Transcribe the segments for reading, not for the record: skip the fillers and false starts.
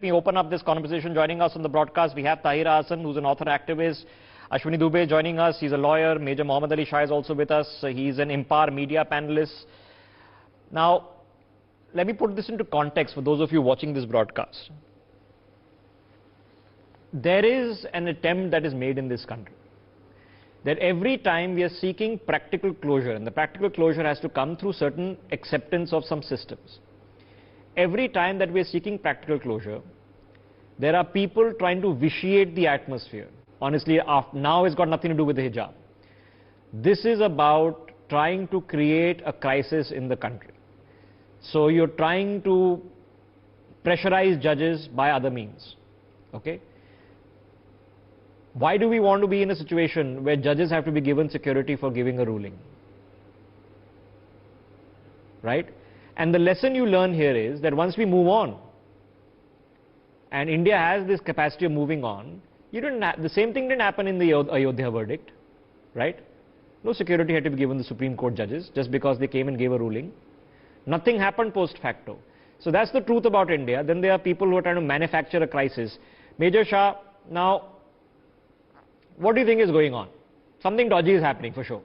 We open up this conversation. Joining us on the broadcast, we have Tahira Hassan, who's an author activist. Ashwini Dubey joining us. He's a lawyer. Major Mohammed Ali Shah is also with us. He's an Impar media panelist. Now, let me put this into context for those of you watching this broadcast. There is an attempt that is made in this country that every time we are seeking practical closure, and the practical closure has to come through certain acceptance of some systems. Every time that we are seeking practical closure, there are people trying to vitiate the atmosphere. Honestly, now it's got nothing to do with the hijab. This is about trying to create a crisis in the country. So you're trying to pressurize judges by other means. Okay? Why do we want to be in a situation where judges have to be given security for giving a ruling? Right? And the lesson you learn here is that once we move on, and India has this capacity of moving on, the same thing didn't happen in the Ayodhya verdict, right? No security had to be given the Supreme Court judges just because they came and gave a ruling. Nothing happened post facto. So that's the truth about India. Then there are people who are trying to manufacture a crisis. Major Shah, now, what do you think is going on? Something dodgy is happening for sure.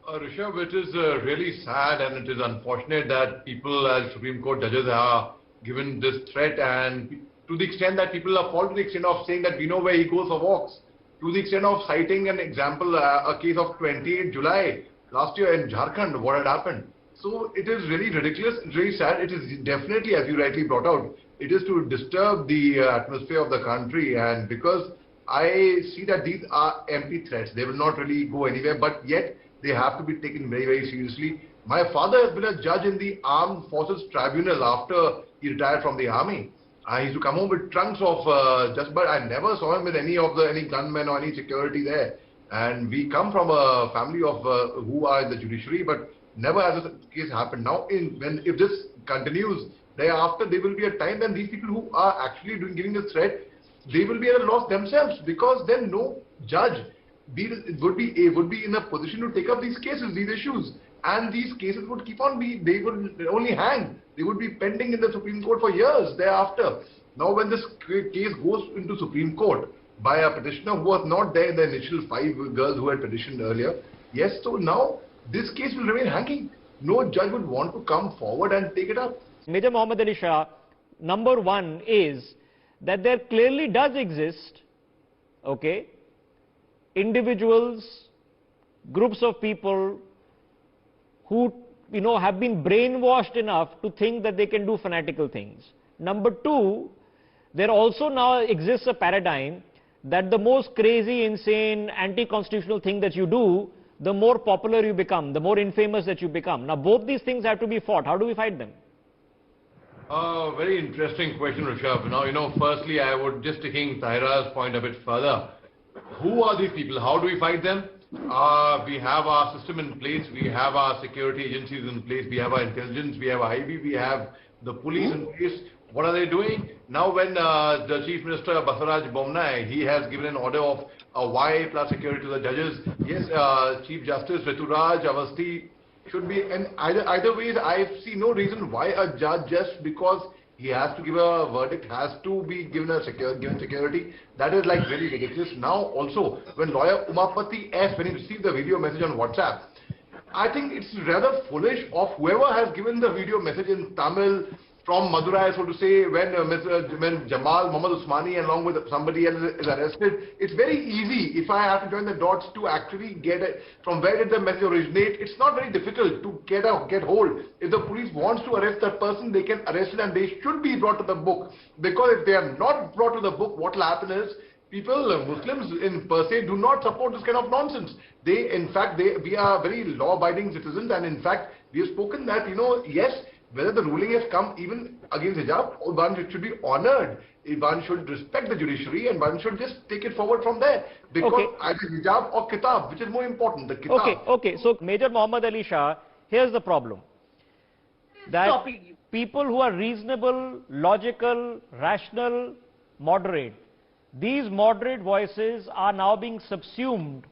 Rishabh, it is really sad and it is unfortunate that people as Supreme Court judges are given this threat, and to the extent that people are fallen to the extent of saying that we know where he goes for walks, to the extent of citing an example, a case of 28 July last year in Jharkhand, what had happened. So it is really ridiculous, it's really sad. It is definitely, as you rightly brought out, it is to disturb the atmosphere of the country, and because I see that these are empty threats, they will not really go anywhere, but yet they have to be taken very, very seriously. My father has been a judge in the Armed Forces Tribunal after he retired from the army. He used to come home with trunks of but I never saw him with any gunmen or any security there. And we come from a family of who are in the judiciary, but never has this case happened. Now, if this continues, thereafter there will be a time when these people who are actually giving this threat, they will be at a loss themselves, because then no judge would be in a position to take up these cases, these issues, and these cases would keep on they would only hang. They would be pending in the Supreme Court for years thereafter. Now, when this case goes into Supreme Court by a petitioner who was not there in the initial 5 girls who had petitioned earlier, yes, so now this case will remain hanging. No judge would want to come forward and take it up. Major Mohammed Ali Shah, number one is that there clearly does exist, okay, individuals, groups of people who, have been brainwashed enough to think that they can do fanatical things. Number two, there also now exists a paradigm that the most crazy, insane, anti-constitutional thing that you do, the more popular you become, the more infamous that you become. Now, both these things have to be fought. How do we fight them? Very interesting question, Rishabh. Now, firstly, I would just taking Tahira's point a bit further. Who are these people? How do we fight them? We have our system in place. We have our security agencies in place. We have our intelligence. We have our IB. We have the police in place. What are they doing? Now, when the Chief Minister Basaraj Bomnai, he has given an order of Y plus security to the judges. Yes, Chief Justice Rituraj Avasthi should be, and either ways, I see no reason why a judge, just because he has to give a verdict, has to be given security. That is like very ridiculous. Now also, when lawyer Umapati S, when he received the video message on WhatsApp, I think it's rather foolish of whoever has given the video message in Tamil from Madurai, so to say, when Jamal Muhammad Usmani along with somebody else is arrested. It's very easy, if I have to join the dots, to actually get it from where did the message originate. It's not very difficult to get hold. If the police wants to arrest that person, they can arrest it, and they should be brought to the book. Because if they are not brought to the book, what will happen is, Muslims in per se do not support this kind of nonsense. We are very law-abiding citizens, and in fact, we have spoken that, yes, whether the ruling has come even against hijab, one should be honored. One should respect the judiciary, and one should just take it forward from there. Because either hijab or kitab, which is more important, the kitab. Okay. So, Major Mohammed Ali Shah, here's the problem. That people who are reasonable, logical, rational, moderate, these moderate voices are now being subsumed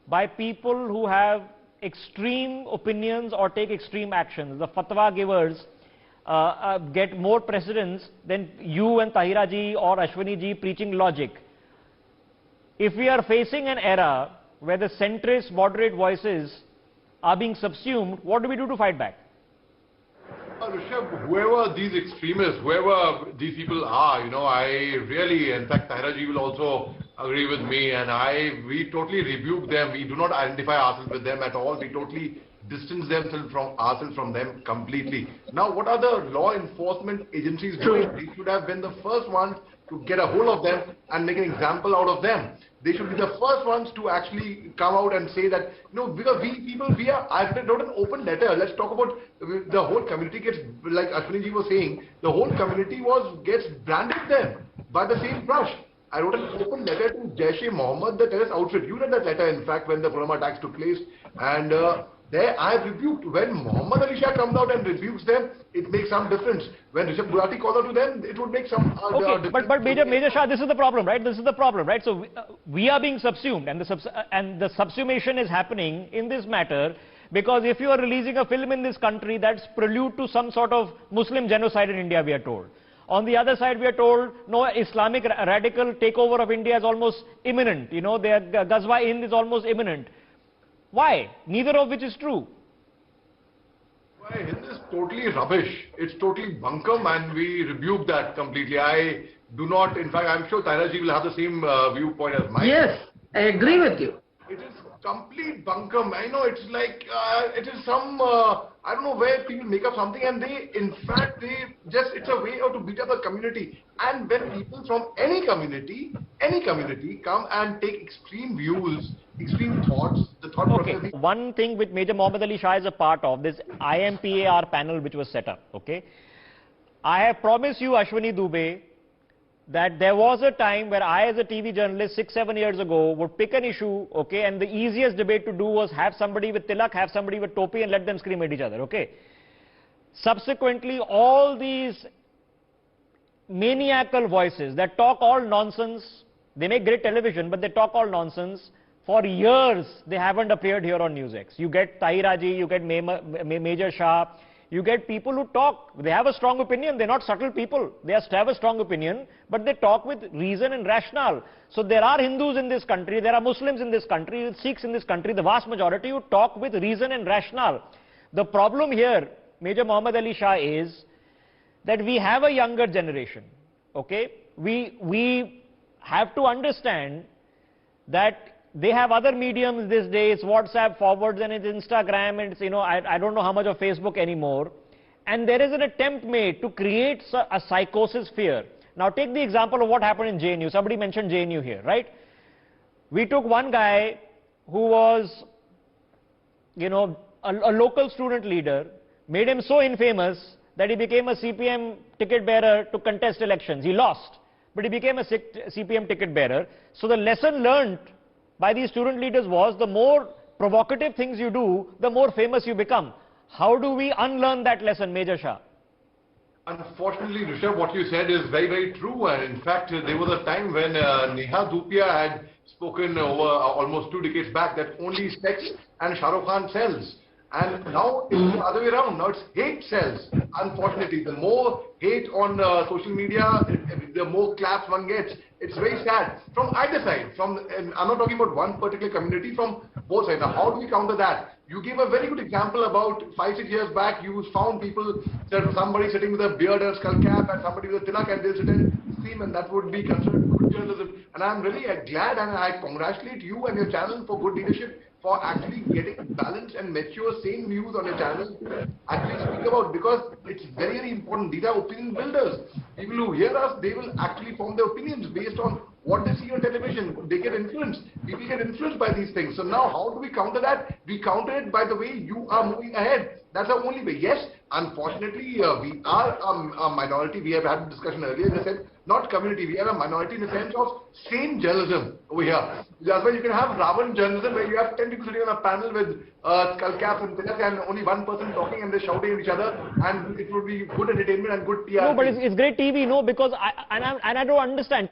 by people who have extreme opinions or take extreme actions. The fatwa givers get more precedence than you and Tahira ji or Ashwani ji preaching logic. If we are facing an era where the centrist, moderate voices are being subsumed, what do we do to fight back? Rishabh, whoever these extremists, whoever these people are, I really, in fact, Tahira ji will also agree with me, and we totally rebuke them. We do not identify ourselves with them at all. We totally distance ourselves from them completely. Now, what are the law enforcement agencies doing? They should have been the first ones to get a hold of them and make an example out of them. They should be the first ones to actually come out and say that, because I've wrote an open letter. Let's talk about the whole community gets, like Ashwani ji was saying, the whole community gets branded them by the same brush. I wrote an open letter to Major Mohammed, the terrorist outfit. You read that letter, in fact, when the Pulwama attacks took place. And there I rebuked. When Mohammed Ali Shah comes out and rebukes them, it makes some difference. When Rishabh Gulati calls out to them, it would make some difference. But Major Shah, this is the problem, right? This is the problem, right? So we are being subsumed, and the subsumation is happening in this matter because if you are releasing a film in this country, that's prelude to some sort of Muslim genocide in India, we are told. On the other side, we are told, no, Islamic radical takeover of India is almost imminent. Their Ghazwa Hind is almost imminent. Why? Neither of which is true. Why? Hind is totally rubbish. It's totally bunkum, and we rebuke that completely. I do not, in fact, I'm sure Tahira ji will have the same viewpoint as mine. Yes, I agree with you. It is complete bunkum. I know it's like, it is some, I don't know where people make up something, and it's a way to beat up the community. And when people from any community come and take extreme views, extreme thoughts, the thought process. One thing which Major Mohammed Ali Shah is a part of, this IMPAR panel which was set up, okay? I have promised you, Ashwani Dubey, that there was a time where I, as a TV journalist 6-7 years ago, would pick an issue, okay, and the easiest debate to do was have somebody with tilak, have somebody with topi, and let them scream at each other, okay? Subsequently, all these maniacal voices that talk all nonsense, they make great television, but they talk all nonsense. For years, they haven't appeared here on NewsX. You get Tahira ji, you get Major Shah, you get people who talk, they have a strong opinion, they're not subtle people, they have a strong opinion, but they talk with reason and rationale. So there are Hindus in this country, there are Muslims in this country, Sikhs in this country, the vast majority who talk with reason and rationale. The problem here, Major Mohammed Ali Shah, is that we have a younger generation, okay? We have to understand that they have other mediums these days, WhatsApp forwards, and it's Instagram, and it's, I don't know how much of Facebook anymore. And there is an attempt made to create a psychosis fear. Now take the example of what happened in JNU. Somebody mentioned JNU here, right? We took one guy who was, a local student leader, made him so infamous that he became a CPM ticket bearer to contest elections. He lost, but he became a CPM ticket bearer. So the lesson learned by these student leaders was the more provocative things you do, the more famous you become. How do we unlearn that lesson, Major Shah? Unfortunately, Rishabh, what you said is very, very true. And in fact, there was a time when Neha Dhupia had spoken over almost 2 decades back that only sex and Shah Rukh Khan sells. And now it's the other way around. Now it's hate sells. Unfortunately, the more hate on social media, the more claps one gets. It's very sad. From either side. And I'm not talking about one particular community, from both sides. Now, how do we counter that? You gave a very good example about 5-6 years back. You found somebody sitting with a beard and a skull cap, and somebody with a tilak, and they'll sit and scream, and that would be considered good journalism. And I'm really glad, and I congratulate you and your channel for good leadership, for actually getting balanced and mature, sane views on your channel, actually speak about, because it's very, very important. These are opinion builders. People who hear us, they will actually form their opinions based on what they see on television. They get influenced. People get influenced by these things. So now, how do we counter that? We counter it by the way you are moving ahead. That's the only way. Yes, unfortunately, we are a minority. We have had a discussion earlier in the sense, not community. We are a minority in the sense of sane journalism over here. That's why you can have Ravan journalism where you have 10 people sitting on a panel with skull caps and tilak and only one person talking and they're shouting at each other, and it would be good entertainment and good PR. No, but it's great TV, no, because I don't understand.